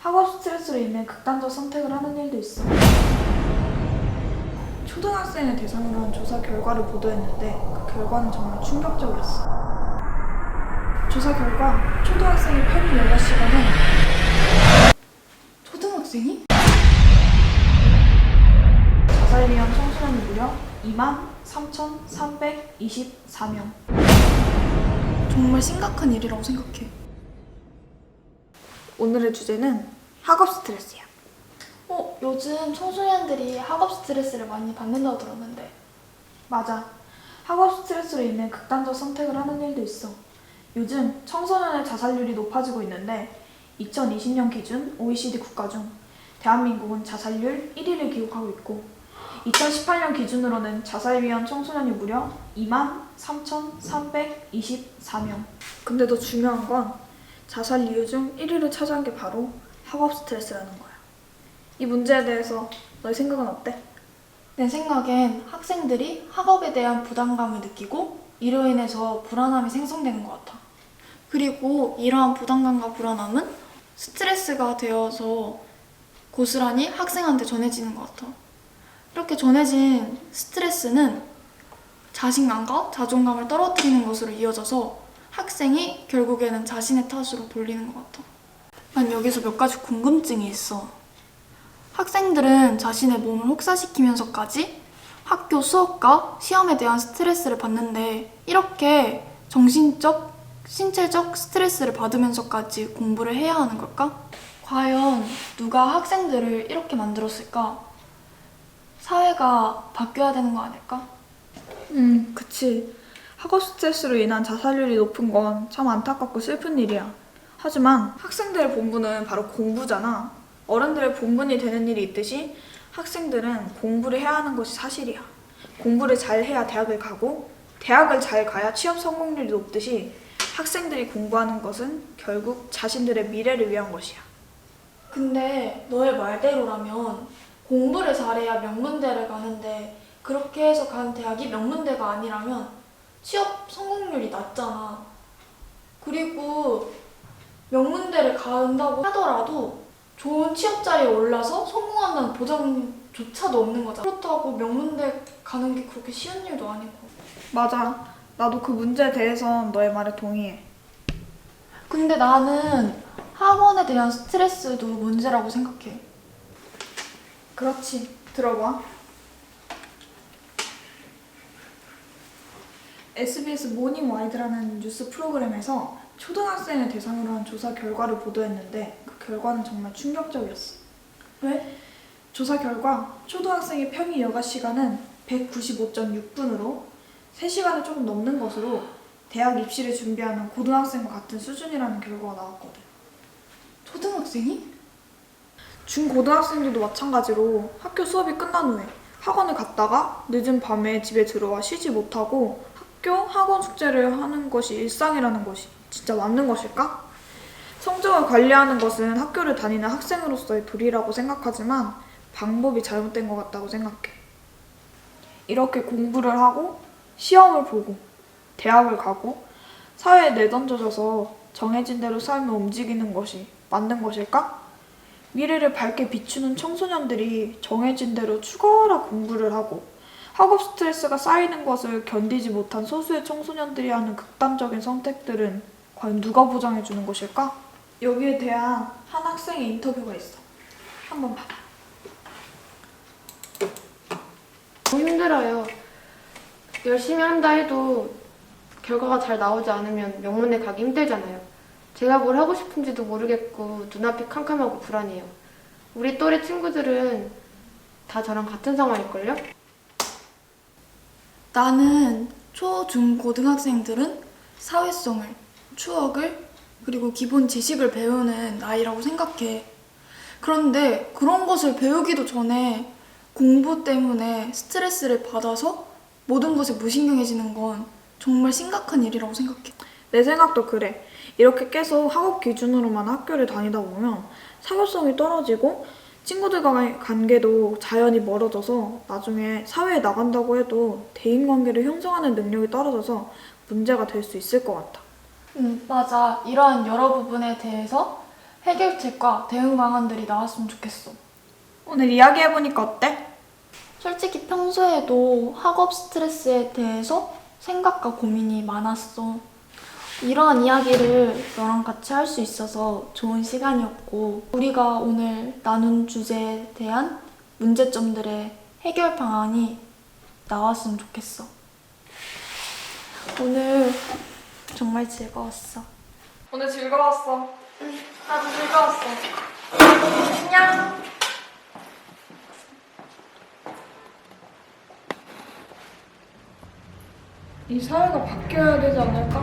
학업 스트레스로 인해 극단적 선택을 하는 일도 있어. 초등학생을 대상으로 한 조사 결과를 보도했는데 그 결과는 정말 충격적이었어. 조사 결과 초등학생의 평균 여가 시간은 초등학생이? 자살 위험 청소년이 무려 23,324명. 정말 심각한 일이라고 생각해. 오늘의 주제는 학업 스트레스야. 요즘 청소년들이 학업 스트레스를 많이 받는다고 들었는데. 맞아. 학업 스트레스로 인해 극단적 선택을 하는 일도 있어. 요즘 청소년의 자살률이 높아지고 있는데 2020년 기준 OECD 국가 중 대한민국은 자살률 1위를 기록하고 있고 2018년 기준으로는 자살 위험 청소년이 무려 23,324명. 근데 더 중요한 건 자살 이유 중 1위를 차지한 게 바로 학업 스트레스라는 거야. 이 문제에 대해서 너의 생각은 어때? 내 생각엔 학생들이 학업에 대한 부담감을 느끼고 이로 인해서 불안함이 생성되는 것 같아. 그리고 이러한 부담감과 불안함은 스트레스가 되어서 고스란히 학생한테 전해지는 것 같아. 이렇게 전해진 스트레스는 자신감과 자존감을 떨어뜨리는 것으로 이어져서 학생이 결국에는 자신의 탓으로 돌리는 것 같아. 난 여기서 몇 가지 궁금증이 있어. 학생들은 자신의 몸을 혹사시키면서까지 학교 수업과 시험에 대한 스트레스를 받는데 이렇게 정신적, 신체적 스트레스를 받으면서까지 공부를 해야 하는 걸까? 과연 누가 학생들을 이렇게 만들었을까? 사회가 바뀌어야 되는 거 아닐까? 그치. 학업 스트레스로 인한 자살률이 높은 건 참 안타깝고 슬픈 일이야. 하지만 학생들의 본분은 바로 공부잖아. 어른들의 본분이 되는 일이 있듯이 학생들은 공부를 해야 하는 것이 사실이야. 공부를 잘 해야 대학을 가고 대학을 잘 가야 취업 성공률이 높듯이 학생들이 공부하는 것은 결국 자신들의 미래를 위한 것이야. 근데 너의 말대로라면 공부를 잘해야 명문대를 가는데 그렇게 해서 간 대학이 명문대가 아니라면 취업 성공률이 낮잖아. 그리고 명문대를 간다고 하더라도 좋은 취업 자리에 올라서 성공한다는 보장조차도 없는 거잖아. 그렇다고 명문대 가는 게 그렇게 쉬운 일도 아니고. 맞아. 나도 그 문제에 대해선 너의 말에 동의해. 근데 나는 학원에 대한 스트레스도 문제라고 생각해. 그렇지. 들어봐. SBS 모닝 와이드라는 뉴스 프로그램에서 초등학생을 대상으로 한 조사 결과를 보도했는데 그 결과는 정말 충격적이었어. 왜? 조사 결과 초등학생의 평일 여가 시간은 195.6분으로 3시간을 조금 넘는 것으로 대학 입시를 준비하는 고등학생과 같은 수준이라는 결과가 나왔거든. 초등학생이? 중고등학생들도 마찬가지로 학교 수업이 끝난 후에 학원을 갔다가 늦은 밤에 집에 들어와 쉬지 못하고 학원 숙제를 하는 것이 일상이라는 것이 진짜 맞는 것일까? 성적을 관리하는 것은 학교를 다니는 학생으로서의 도리라고 생각하지만 방법이 잘못된 것 같다고 생각해. 이렇게 공부를 하고 시험을 보고 대학을 가고 사회에 내던져져서 정해진 대로 삶을 움직이는 것이 맞는 것일까? 미래를 밝게 비추는 청소년들이 정해진 대로 죽어라 공부를 하고 학업 스트레스가 쌓이는 것을 견디지 못한 소수의 청소년들이 하는 극단적인 선택들은 과연 누가 보장해 주는 것일까? 여기에 대한 한 학생의 인터뷰가 있어. 한번 봐봐. 너무 힘들어요. 열심히 한다 해도 결과가 잘 나오지 않으면 명문대 가기 힘들잖아요. 제가 뭘 하고 싶은지도 모르겠고 눈앞이 캄캄하고 불안해요. 우리 또래 친구들은 다 저랑 같은 상황일걸요? 나는 초, 중, 고등학생들은 사회성을, 추억을, 그리고 기본 지식을 배우는 나이라고 생각해. 그런데 그런 것을 배우기도 전에 공부 때문에 스트레스를 받아서 모든 것에 무신경해지는 건 정말 심각한 일이라고 생각해. 내 생각도 그래. 이렇게 계속 학업 기준으로만 학교를 다니다 보면 사교성이 떨어지고 친구들과의 관계도 자연히 멀어져서 나중에 사회에 나간다고 해도 대인관계를 형성하는 능력이 떨어져서 문제가 될 수 있을 것 같아. 맞아. 이러한 여러 부분에 대해서 해결책과 대응 방안들이 나왔으면 좋겠어. 오늘 이야기해보니까 어때? 솔직히 평소에도 학업 스트레스에 대해서 생각과 고민이 많았어. 이러한 이야기를 너랑 같이 할 수 있어서 좋은 시간이었고, 우리가 오늘 나눈 주제에 대한 문제점들의 해결 방안이 나왔으면 좋겠어. 오늘 정말 즐거웠어. 오늘 즐거웠어. 나도 즐거웠어. 안녕. 이 사회가 바뀌어야 되지 않을까?